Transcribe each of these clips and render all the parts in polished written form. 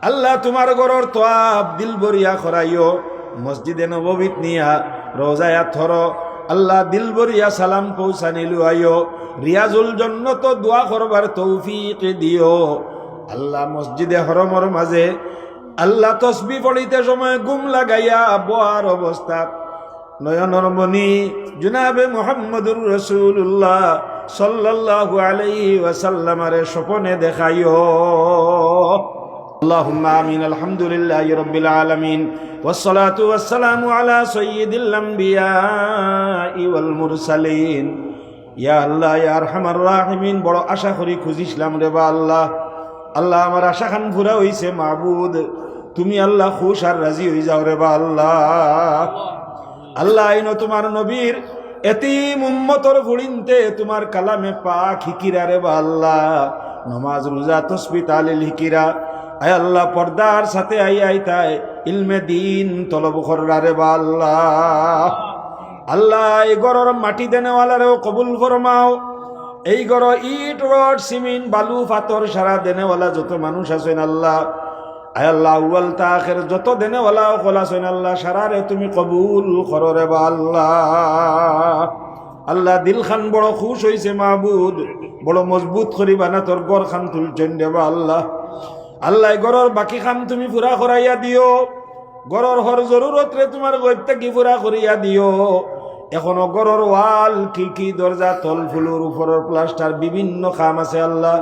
আল্লাহ তোমার গরর তোয়াব দিল বরিয়া করাইও, মসজিদে নববীত নিয়া রোজায়া থর আল্লাহ দিল বরিয়া সালাম পৌঁছানিলু আইও, রিয়াজুল জন্নত দোয়া করবার তৌফিক দিও। আল্লাহ মসজিদে হরমর মাঝে আল্লাহ তসবি পড়িতে সময় গুম লাগাইয়া বোয়ার অবস্থা নয়নর মনি জুনাবে মুহাম্মদুর রাসূলুল্লাহ সাল্লাল্লাহু আলাইহি ওয়াসাল্লামের স্বপ্নে দেখাইও। اللهم آمين الحمد لله رب العالمين والصلاة والسلام على سيد الأنبياء والمرسلين يا الله يا أرحم الراحمين বড় আশা করি খুঁজিছিলাম রে বা আল্লাহ। আল্লাহ আমার আশা খান পুরা হইছে মাবুদ, তুমি আল্লাহ খুশ আর রাজি হয়ে যাও রে বা আল্লাহ। আল্লাহ আইনো তোমার নবীর এতিম উম্মতর ফুড়িনতে তোমার কালামে পাক হিকিরা রে বা আল্লাহ, নমাজ রোজা তসবিহ তাহলিল হিকিরা আয় আল্লাহ পর্দার সাথে আইতায় ইলমে দিন তলব কররা রে বা আল্লাহ। আল্লাহ এই গরর মাটি দেনেওয়ালারেও কবুল ফরমাও, এই গর ইট রড সিমেন্ট বালু পাথর সারা দেনেওয়ালা যত মানুষ আছেন আল্লাহ, আয় আল্লাহ আউয়াল তা আখির যত দেনেওয়ালা ওয়ালা আছেন আল্লাহ সারারে তুমি কবুল করো রে বা আল্লাহ। আল্লাহ দিল খান বড় খুশ হইছে মাহবুদ, বড় মজবুত করি বানা তোর গড় খান তুলছেন রে বা আল্লাহ। আল্লাহ গরর বাকি খান তুমি পুরা করাইয়া দিও, গরর হর জরুরত রে তোমার গইতে কি পুরা করিয়া দিও। এখনো গরর ওয়াল খিড়কি দরজা তল ফুলুর উপরের প্লাস্টার বিভিন্ন কাম আছে আল্লাহ,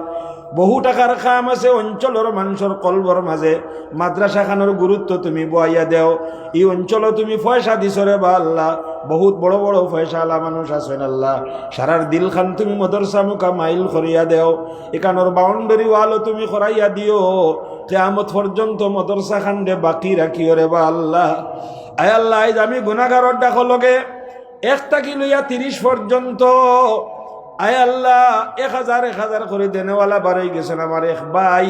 বহু টাকার কাম আছে অঞ্চলের মানুষের কলবর মাঝে। মাদ্রাসা খানোর গুরুত্ব তুমি বইয়া দেও, এই অঞ্চল তুমি পয়সা দিছ রে বা আল্লাহ, বহুত বড় বড় পয়সা আলা মানুষ আছেন আল্লাহ, সারার দিল খান তুমি মদরসা মুকা মাইল করিয়া দেও, এখানোর বাউন্ডারি ওয়ালও তুমি করাইয়া দিও, কিয়ামত পর্যন্ত মদরসা খান্ডে বাকি রাখিও রে বা আল্লাহ। আয় আল্লাহ আমি গুনাহগারর ডাকো লগে 1 থেকে লইয়া 30 পর্যন্ত আয় আল্লাহ 1000 করে দেনেওয়ালা বাড়াই গেছেন আমার এক ভাই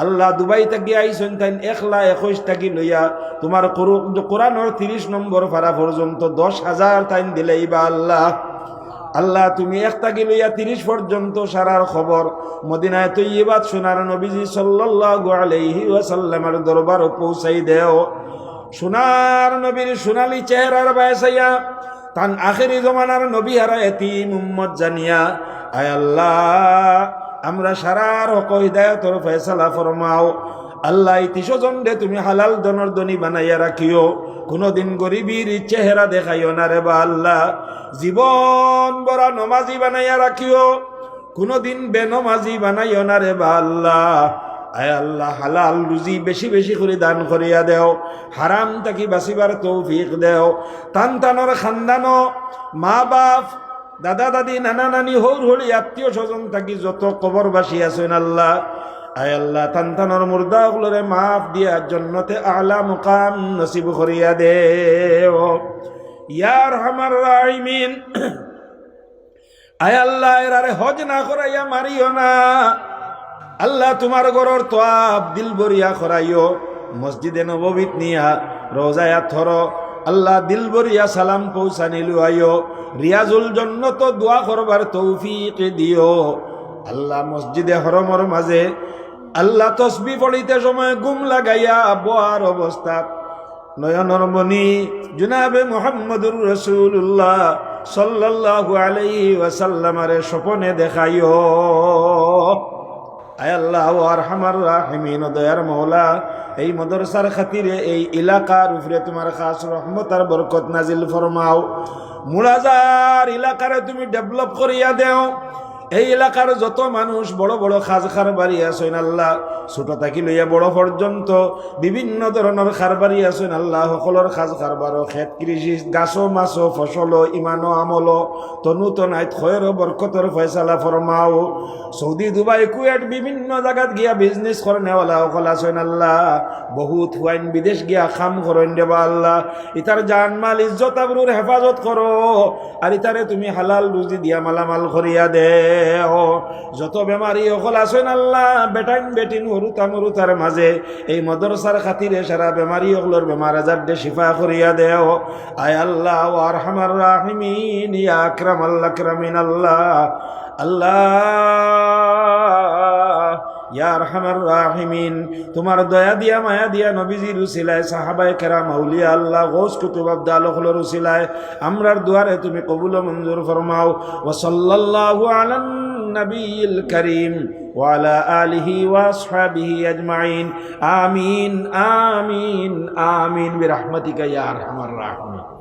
আল্লাহ, দুবাই থেকে আইসেন তাই 1,21,000 টাকি লইয়া তোমার কোরআনের 30 নম্বর পারা পর্যন্ত 10,000 তাইন দিলেই বা আল্লাহ। আল্লাহ তুমি 1 থেকে লইয়া 30 পর্যন্ত সারার খবর মদিনায় তৈয়বাত সোনার নবীজি সাল্লাল্লাহু আলাইহি ওয়াসাল্লামের দরবার পৌঁছাই দেও। সোনার নবীর সোনালি চেহারার বায়সাইয়া তান আখেরি জমানার নবী হারা এতিম উম্মত জানিয়া আয় আল্লাহ আমরা সারার হক হিদায়াতর ফয়সালা ফরমাও। আল্লাহ 30 জন রে তুমি হালাল দনর দনি বানাইয়া রাখিও, কোনদিন গরিবীর চেহারা দেখাইও না রে বা আল্লাহ। জীবন বড় নমাজি বানাইয়া রাখিও, কোনদিন বেনমাজি বানাইও না রে বা আল্লাহ। আয় আল্লাহ হালাল রুজি বেশি বেশি করে দান করিয়া দেও, হারাম তাকি বাঁচিবার তৌফিক দেও। তানতানোর খানদানো মা বাপ দাদা দাদি নানা নানি হৌর হলি আত্মীয় স্বজন থাকি যত কবরবাসী আছেন আল্লাহ, আয় আল্লাহ তানতানোর মুর্দা গুলোরে মাফ দিয়া জন্নতে আলা মুকাম নসিব করিয়া দেও ইয়া আরহামার রাহিমিন। আয় আল্লাহ এরারে হজ না করাইয়া মারিও না আল্লাহ, তোমার গরর তোয়াব দিল বরিয়া করাইও, মসজিদে নববীত নিয়া রোজায়া থর আল্লাহ দিল বরিয়া সালাম পৌঁছানিলু আইও, রিয়াজুল জন্নত দোয়া করবার তৌফিক দিও। আল্লাহ মসজিদে হরমর মাঝে আল্লাহ তসবি পড়িতে সময় গুম লাগাইয়া বোয়ার অবস্থা নয়নর মনি জুনাবে মুহাম্মদুর রাসূলুল্লাহ সাল্লাল্লাহু আলাইহি ওয়াসাল্লামের স্বপ্নে দেখাইও। আয় আল্লাহ ও আরহামার রাহিমিন দয়ার মওলা, এই মাদ্রাসার খাতিরে এই এলাকার উপরে তোমার খাস রহমত আর বরকত নাজিল ফরমাও। মুরাজার এলাকারে তুমি ডেভেলপ করিয়া দেও, এই এলাকার যত মানুষ বড় বড় খাজখার বাড়ি আছেন আল্লাহ, ছোট থাকি লইয়া বড় পর্যন্ত বিভিন্ন ধরনের খারবারি আছেন আল্লাহ, সকলের খাজ খারবার খেত কৃষি গাছো মাছো ফসল ইমান আমল তনুতনাইত খয়ের বরকতর ফয়সালা ফরমাও। সৌদি দুবাই কুয়েট বিভিন্ন জায়গাত গিয়া বিজনেস করে নেওয়ালা সকল আছেন আল্লাহ, বহুত হুয়াইন বিদেশ গিয়া খাম করেন দেবা আল্লাহ, ইতার জান মাল ইজ্জত আবরুর হেফাজত করো, আর ইতারে তুমি হালাল রুজি দিয়া মালামাল করিয়া দে। যত বেমারি সকল আছেন আল্লাহ, বেটাইন বেটিন হরুতার মাঝে এই মাদ্রাসার খাতিরে সারা বেমারি সকলের বেমার আজার দে শিফা করিয়া দেও। আয় আল্লাহ ও আরহামার রাহিমিন ইয়া আকরামাল আকরামিন আল্লাহ। আল্লাহ ইয়া আরহামার রাহিমিন। তোমার দয়া দিয়া মায়া দিয়া নবীজির উসিলায় সাহাবায়ে কেরাম আউলিয়া আল্লাহ গৌস কুতুব আবদাল হলোর উসিলায় আমরার দুয়ারে তুমি কবুল ও মঞ্জুর ফরমাও। ওয়া সাল্লাল্লাহু আলান নবিয়িল করিম ওয়া আলা আলিহি ওয়া আসহাবিহি আজমাইন। আমিন আমিন আমিন বিরহমাতিকা ইয়া আরহামার রাহিমিন।